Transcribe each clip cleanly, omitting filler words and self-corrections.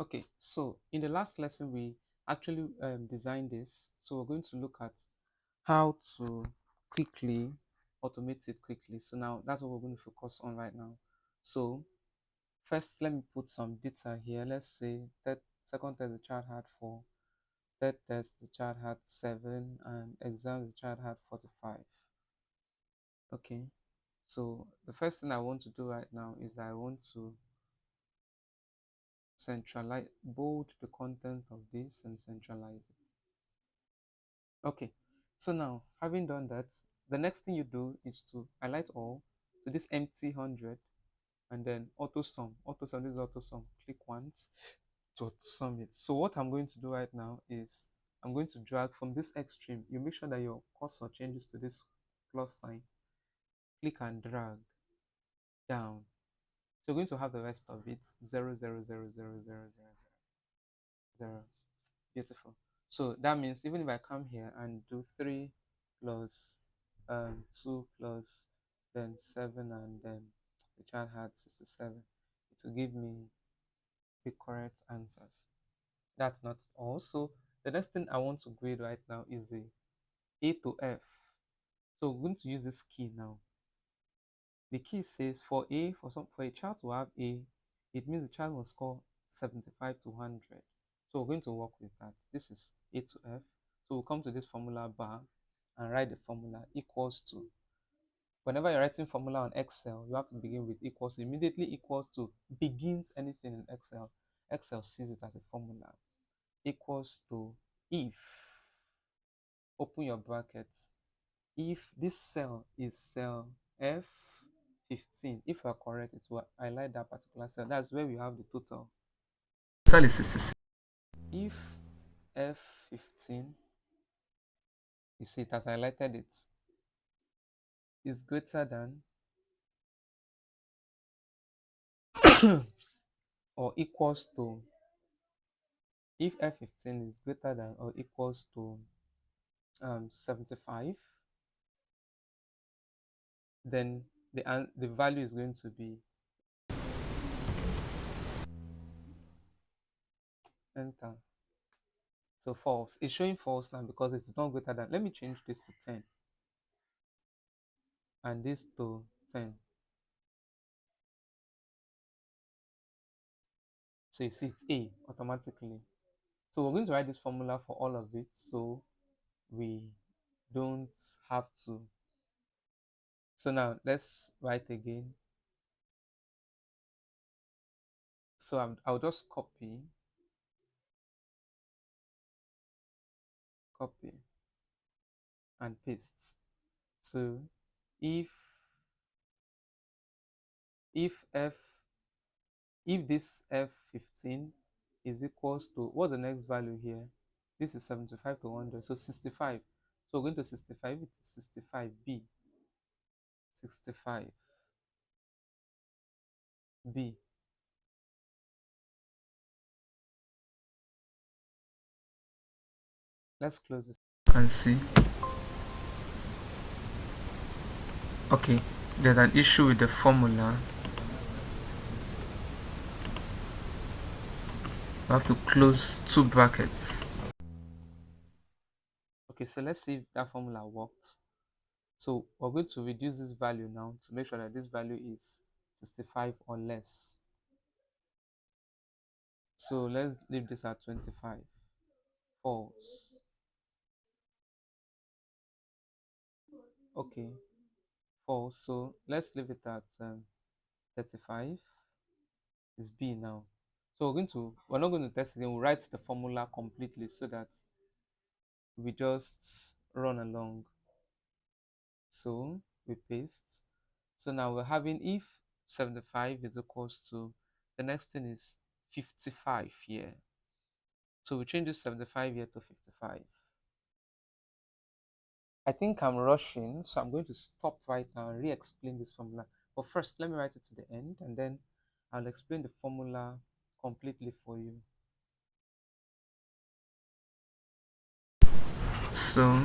Okay, so in the last lesson, we actually designed this. So we're going to look at how to quickly automate it quickly. So now that's what we're going to focus on right now. So first, let me put some data here. Let's say that second test the child had 4, third test the child had 7, and exam the child had 45. Okay, so the first thing I want to do right now is I want to centralize, bold the content of this and centralize it. Okay, so now having done that, the next thing you do is to highlight all to this empty 100 and then auto sum. Auto sum, this is auto sum. Click once to auto sum it. So what I'm going to do right now is I'm going to drag from this extreme. You make sure that your cursor changes to this plus sign. Click and drag down. So you're going to have the rest of it 0, 0, 0, 0, 0, 0, 0. Beautiful. So that means even if I come here and do 3 plus 2 plus then 7 and then the child had 67, it will give me the correct answers. That's not all. So the next thing I want to grade right now is the A to F. So we're going to use this key now. The key says for a child to have A, it means the child must score 75 to 100. So we're going to work with that. This is A to F. So we'll come to this formula bar and write the formula equals to. Whenever you're writing formula on Excel, you have to begin with equals to. Immediately equals to begins anything in Excel. Excel sees it as a formula. Equals to if, open your brackets, if this cell is cell F15, if you are correct, it will highlight that particular cell. That's where we have the total. Total is 66. If F15, you see it has highlighted it, is greater than or equals to, if F15 is greater than or equals to 75, then the value is going to be enter. So false. It's showing false now because it's not greater than. Let me change this to 10 and this to 10. So you see it's A automatically. So we're going to write this formula for all of it so we don't have to. So now let's write again. So I'll just copy, and paste. So if if f if this f15 is equals to, what's the next value here? This is 75 to 100, so 65. So we're going to 65, it is 65b, 65b. Let's close this and see. Okay, there's an issue with the formula. We have to close 2 brackets. Okay, so let's see if that formula works. So we're going to reduce this value now to make sure that this value is 65 or less. So let's leave this at 25. False. Okay, false. So let's leave it at 35. Is B now. So we're not going to test again. We'll write the formula completely so that we just run along. So we paste. So now we're having if 75 is equals to, the next thing is 55 here. So we change this 75 here to 55. I think I'm rushing, so I'm going to stop right now and re-explain this formula. But first, let me write it to the end, and then I'll explain the formula completely for you. So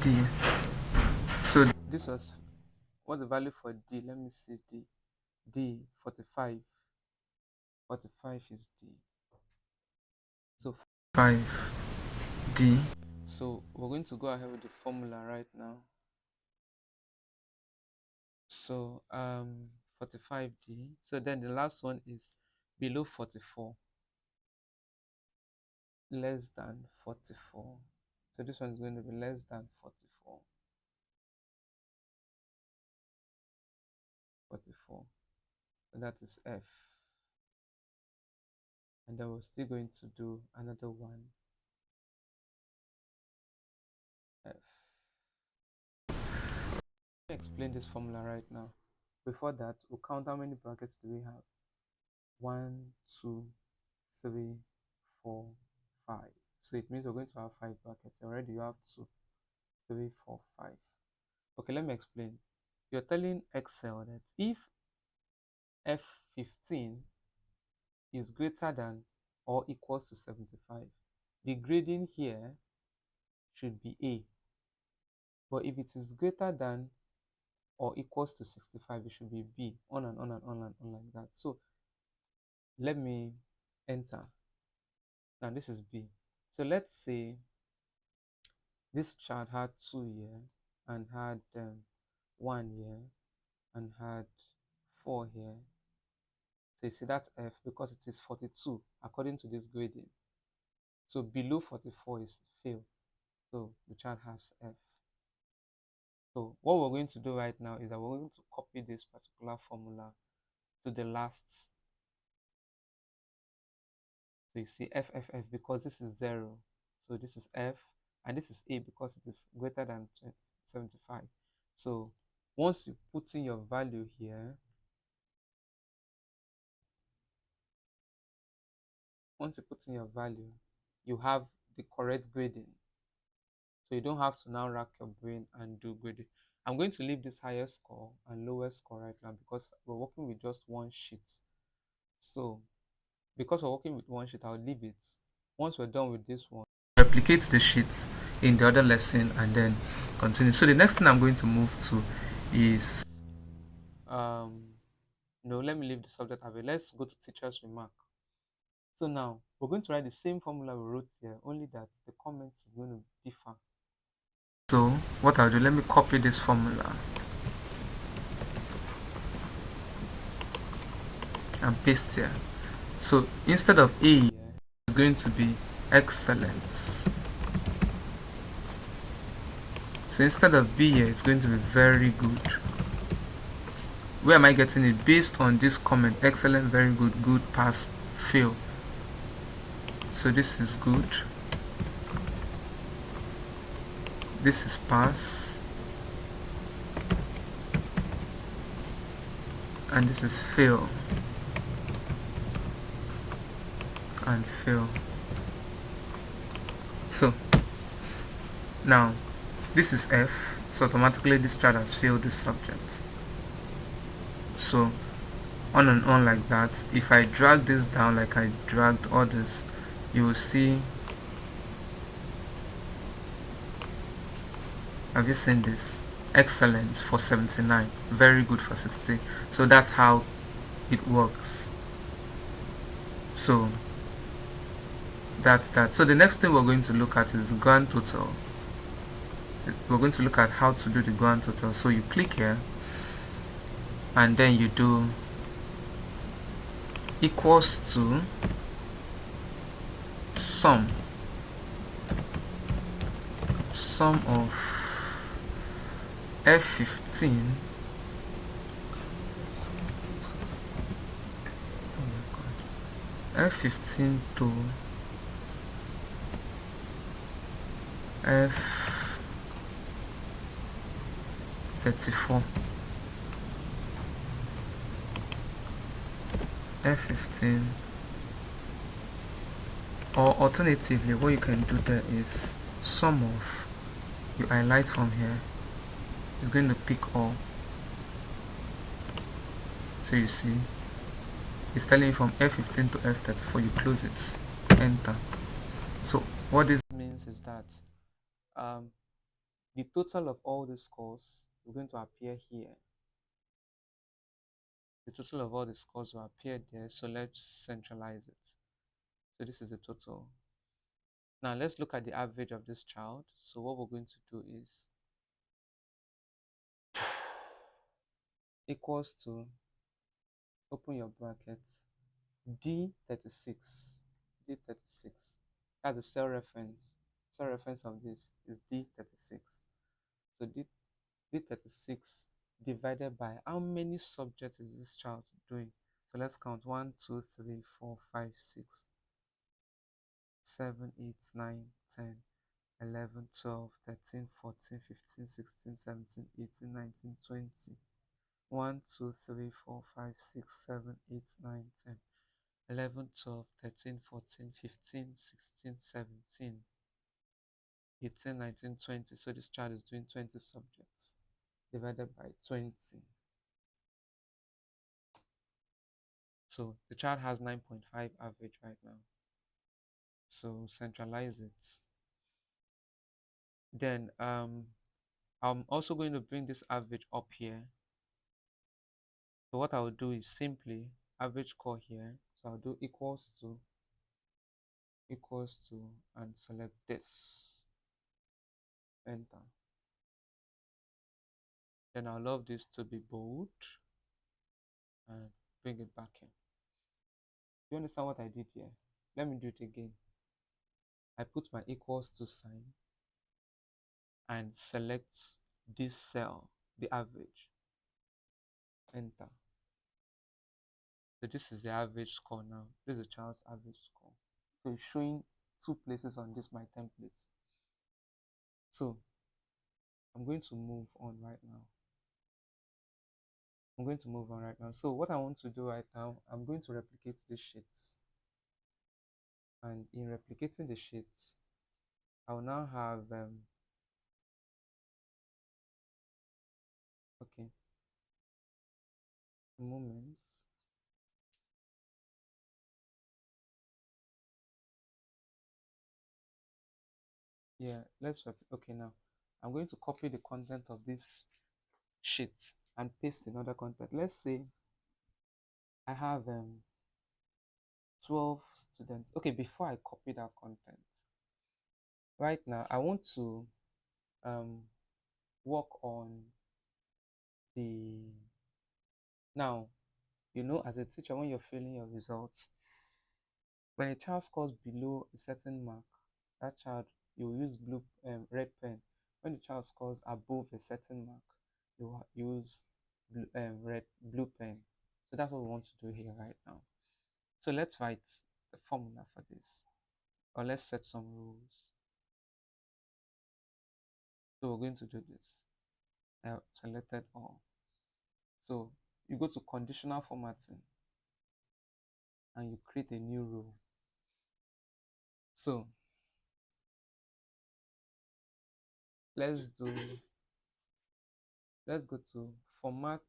D. So this was, what's the value for D? Let me see D. D, 45. 45 is D. So 5D. So we're going to go ahead with the formula right now. So 45D. So then the last one is below 44, less than 44. So this one is going to be less than 44. 44. So that is F. And then we're still going to do another one, F. Let me explain this formula right now. Before that, we'll count how many brackets do we have. 1, 2, 3, 4, 5. So it means we're going to have 5 brackets. Already you have 2, 3, 4, 5. Okay, let me explain. You're telling Excel that if F15 is greater than or equals to 75, the grading here should be A. But if it is greater than or equals to 65, it should be B, on and on and on and on like that. So let me enter. Now this is B. So let's say this child had 2 here and had 1 here and had 4 here. So you see that's F because it is 42 according to this grading. So below 44 is fail. So the child has F. So what we're going to do right now is that we're going to copy this particular formula to the last. So you see F, F, F because this is 0. So this is F and this is A because it is greater than 75. So once you put in your value here, you have the correct grading. So you don't have to now rack your brain and do grading. I'm going to leave this highest score and lowest score right now because we're working with just one sheet. So because we're working with one sheet, I'll leave it. Once we're done with this one, replicate the sheets in the other lesson and then continue. So the next thing I'm going to move to is no, let me leave the subject away. Let's go to teacher's remark. So now we're going to write the same formula we wrote here, only that the comments is going to differ. So what I'll do, let me copy this formula and paste here. So instead of A here, it's going to be excellence. So instead of B here, it's going to be very good. Where am I getting it? Based on this comment, excellent, very good, good, pass, fail. So this is good. This is pass. And this is fail. And fail. So now this is F, so automatically this child has failed this subject. So on and on like that. If I drag this down like I dragged others, you will see. Have you seen this? Excellent for 79, very good for 60. So that's how it works. So that's that. So the next thing we're going to look at is grand total. We're going to look at how to do the grand total. So you click here and then you do equals to sum of F15 F15 to F34 F15, or alternatively what you can do there is sum of, you highlight from here, it's going to pick all. So you see it's telling you from F15 to F34, you close it, enter. So what this means is that the total of all the scores is going to appear here. The total of all the scores will appear there. So let's centralize it. So this is the total. Now let's look at the average of this child. So what we're going to do is equals to, open your brackets, D36. D36. That's the cell reference. Cell reference of this is D36. So D36 divided by how many subjects is this child doing? So let's count 1, 2, 3, 4, 5, 6, 7, 8, 9, 10, 11, 12, 13, 14, 15, 16, 17, 18, 19, 20. 1, 2, 3, 4, 5, 6, 7, 8, 9, 10, 11, 12, 13, 14, 15, 16, 17, 18, 19, 20. So this child is doing 20 subjects divided by 20. So the child has 9.5 average right now. So centralize it. Then I'm also going to bring this average up here. So what I will do is simply average score here. So I'll do equals to, and select this. Enter. Then I'll love this to be bold and bring it back in. Do you understand what I did here? Let me do it again. I put my equals to sign and select this cell, the average. Enter. So this is the average score now. This is the child's average score. So it's showing two places on this my template. So I'm going to move on right now. So what I want to do right now, I'm going to replicate the sheets. And in replicating the sheets, I will now have okay, a moment. Yeah, okay, now I'm going to copy the content of this sheet and paste in other content. Let's say I have 12 students. Okay, before I copy that content, right now I want to um, work on the, now, as a teacher, when you're filling your results, when a child scores below a certain mark, that child, you use red pen. When the child scores above a certain mark, you use blue pen. So that's what we want to do here right now. So let's write the formula for this, or let's set some rules. So we're going to do this. I have selected all. So you go to conditional formatting and you create a new rule. So let's go to format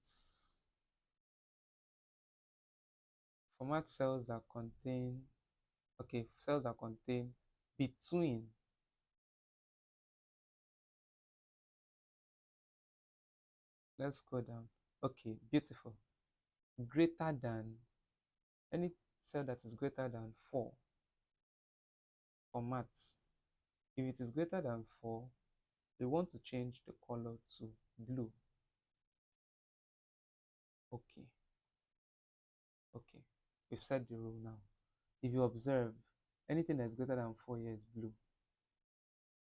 cells that contain, cells that contain between, let's go down. Okay, beautiful. Greater than, any cell that is greater than 4 formats. If it is greater than 4, we want to change the color to blue. Okay. Okay. We've set the rule now. If you observe, anything that is greater than 4 here is blue.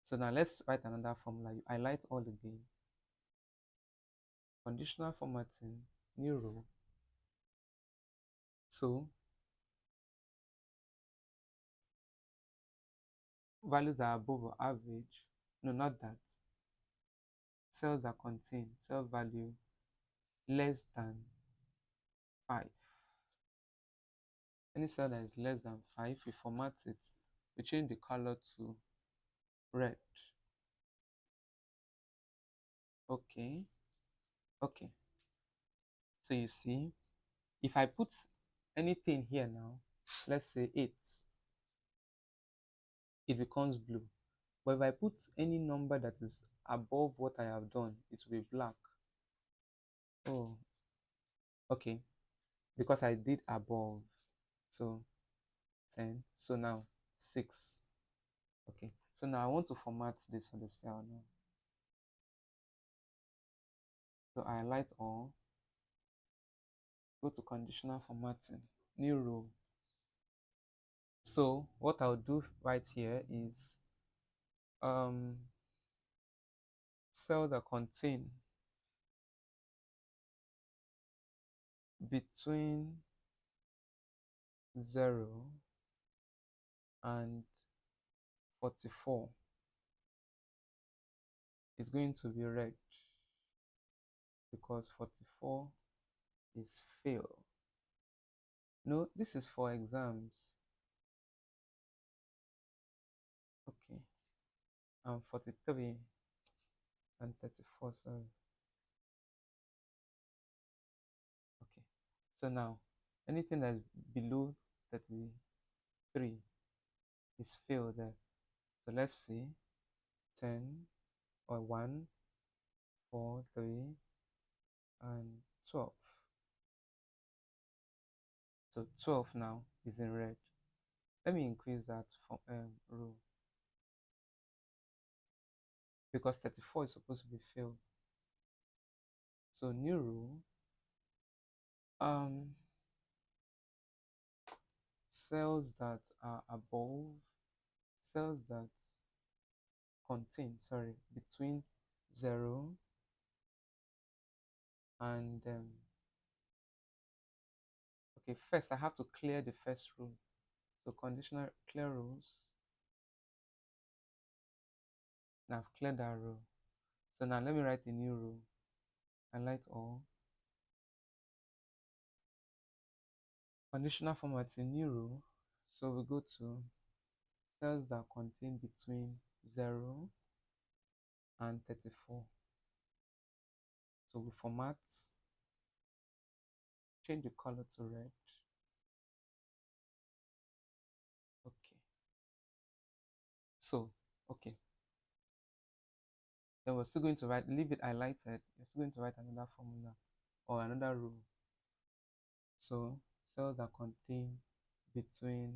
So now let's write another formula. You highlight all again. Conditional formatting, new row. So values that are above or average, no, not that. Cells that contain cell value less than 5. Any cell that is less than 5, we format it. We change the color to red. Okay. Okay. So you see, if I put anything here now, let's say 8, it becomes blue. But if I put any number that is above what I have done, it will be black. Oh, okay. Because I did above. So 10. So now 6. Okay. So now I want to format this for the cell now. So I highlight all, go to conditional formatting, new row. So what I'll do right here is cell that contain between 0 and 44 is going to be red because 44 is fail. No, this is for exams. Okay. And 43 and 34, sorry. Okay. So now, anything that's below 33 is fail there. So let's see, 10 or 1, 4, 3, and 12. So 12 now is in red. Let me increase that from row because 34 is supposed to be filled. So new row, cells that are above, cells that contain, sorry, between 0 and okay, first I have to clear the first row. So conditional clear rows. Now I've cleared that row. So now let me write a new row. Highlight all. Conditional formatting, new row. So we go to cells that contain between 0 and 34. So we format, change the color to red. Okay. So, okay. Then we're still going to write, leave it highlighted. You're still going to write another formula or another row. So cells that contain between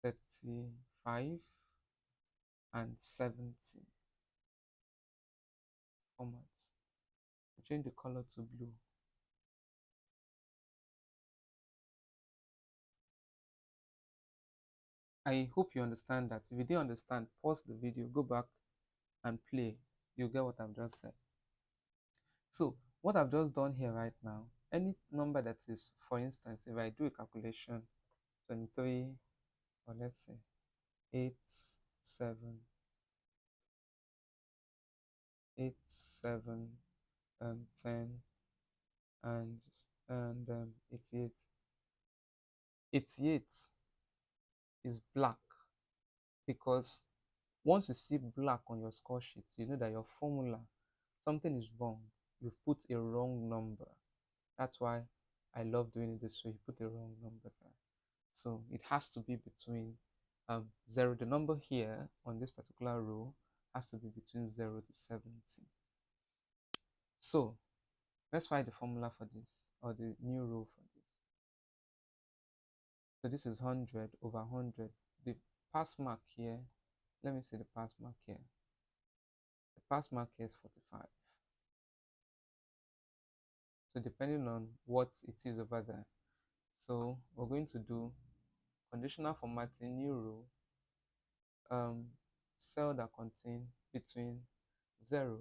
35 and 70 formats. Change the color to blue. I hope you understand that. If you didn't understand, pause the video, go back and play. You'll get what I've just said. So what I've just done here right now, any number that is, for instance, if I do a calculation, 23, or let's say 8, 7, 8, 7, 10, and 88. 88 is black because once you see black on your score sheet, you know that your formula, something is wrong. You've put a wrong number. That's why I love doing it this way. You put a wrong number there. So it has to be between 0. The number here on this particular row has to be between 0 to 70. So let's write the formula for this, or the new row for this. So this is 100 over 100. The pass mark here, let me see the pass mark here. The pass mark here is 45. So depending on what it is over there. So we're going to do conditional formatting, new row, cell that contain between 0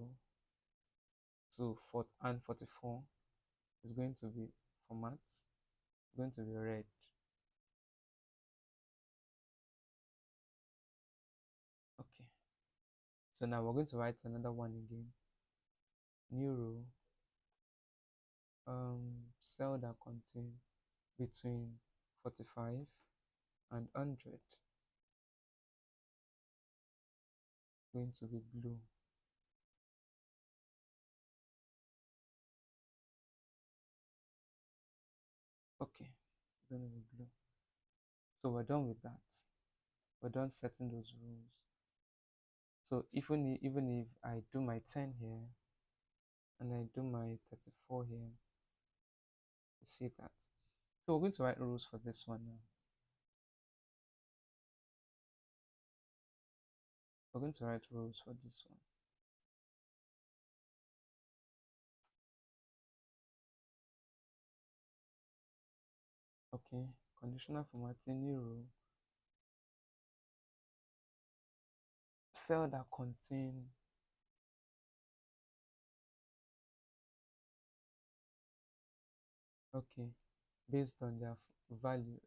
to 4 and 44 is going to be format, going to be red. Okay. So now we're going to write another one again. New row, cell that contain between 45 and 100 going to be blue. Okay, going to be blue. So we're done with that. We're done setting those rules. So even if I do my 10 here and I do my 34 here, you see that. So we're going to write rules for this one now. We're going to write rules for this one. Okay, conditional formatting, new rule. Cell that contain okay, based on their values.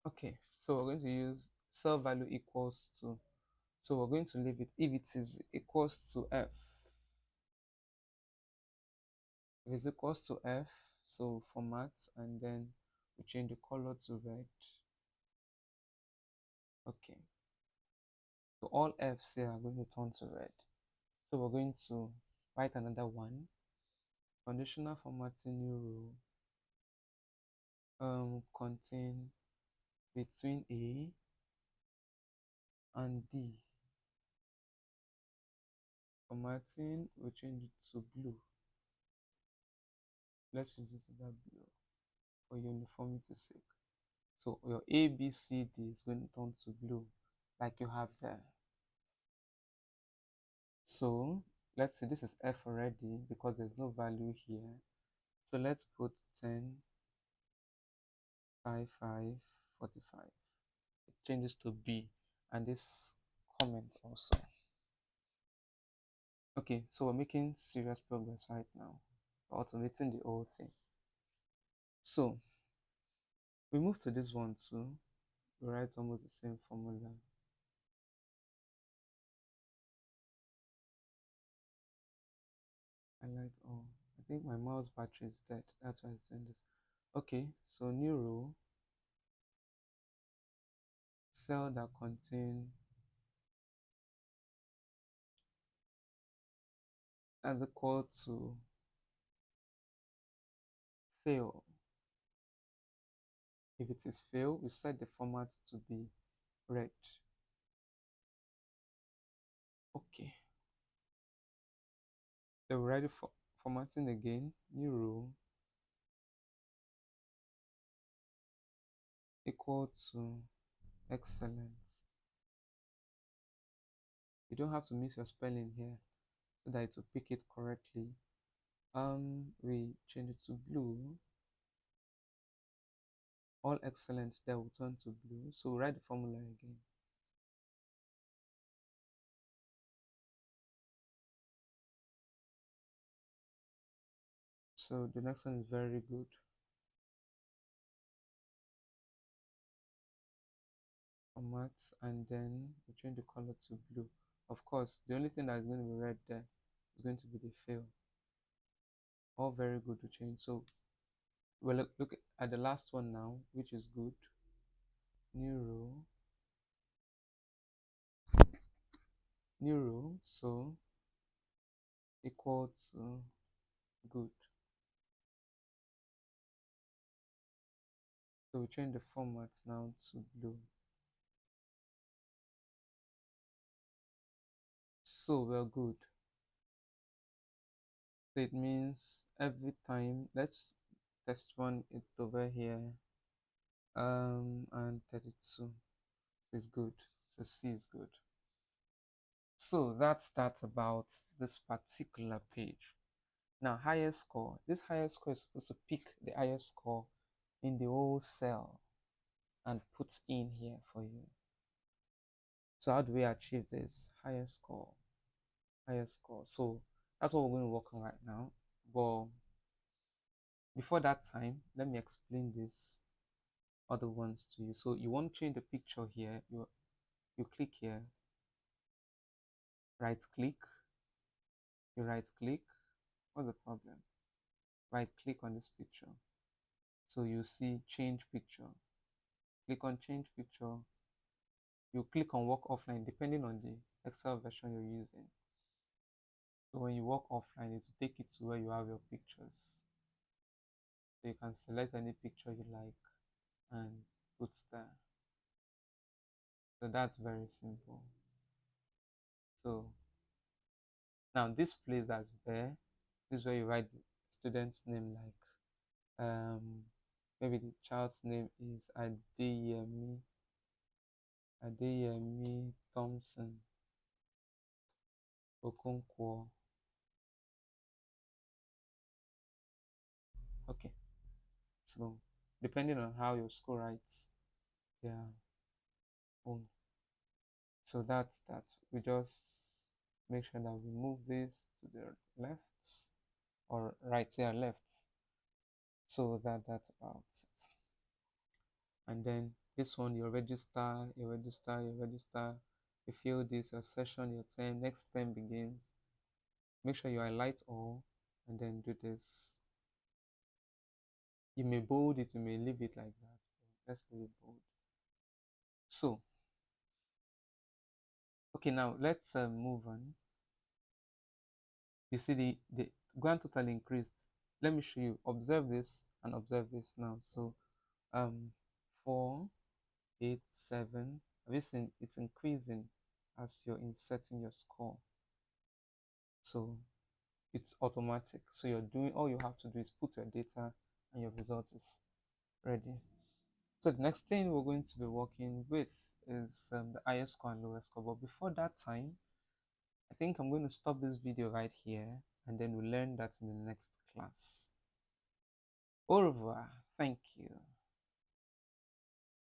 Okay, so we're going to use cell value equals to, so we're going to leave it if it is equals to f. If it's equals to f, so format, and then we change the color to red. Okay, so all f's here are going to turn to red. So we're going to write another one. Conditional formatting new rule contain between A and D. Formatting, we change it to blue. Let's use this other blue for uniformity's sake. So your A, B, C, D is going to turn to blue, like you have there. So let's say this is F already because there's no value here. So let's put 10, 5, 5, 45. It changes to B and this comment also. Okay, so we're making serious progress right now. We're automating the whole thing. So we move to this one too. We write almost the same formula. Highlight all. I think my mouse battery is dead. That's why it's doing this. Okay, so new rule. Cell that contain as equal to fail. If it is fail, we set the format to be red. Okay. Then we're ready for formatting again. New rule equal to excellent. You don't have to miss your spelling here so that it will pick it correctly. We change it to blue. All excellent there will turn to blue. So we'll write the formula again. So the next one is very good. Format, and then we change the color to blue. Of course, the only thing that is going to be red there is going to be the fail. All very good to change. So we'll look at the last one now, which is good. New row. New row, so equal to good. So we change the format now to blue. So we're good. So it means every time, let's test run it over here. And 32. So it's good. So C is good. So that's that about this particular page. Now, highest score. This highest score is supposed to pick the highest score in the whole cell and put in here for you. So how do we achieve this? Highest score. Highest score. So that's what we're going to work on right now. But before that time, let me explain this other ones to you. So you want to change the picture here. You click here, right click, you right click. What's the problem? Right click on this picture. So you see change picture. Click on change picture. You click on work offline depending on the Excel version you're using. So when you walk offline, it will take you to where you have your pictures. So you can select any picture you like and put there. So that's very simple. So now this place that's bare, this is where you write the student's name, like maybe the child's name is Adeyemi Thompson Okonkwo. Okay, so depending on how your school writes their own. So that's that. We just make sure that we move this to the left or right here left. So that's about it. And then this one, you fill this, your session, your term, next term begins. Make sure you highlight all and then do this. You may bold it, you may leave it like that. Let's leave it bold. So, okay, now let's move on. You see the grand total increased. Let me show you. Observe this and observe this now. So, 4, 8, 7. Have you seen it's increasing as you're inserting your score? So it's automatic. So you're doing, all you have to do is put your data and your result is ready. So the next thing we're going to be working with is the highest score and lowest score. But before that time, I think I'm going to stop this video right here and then we'll learn that in the next class. Au revoir. Thank you.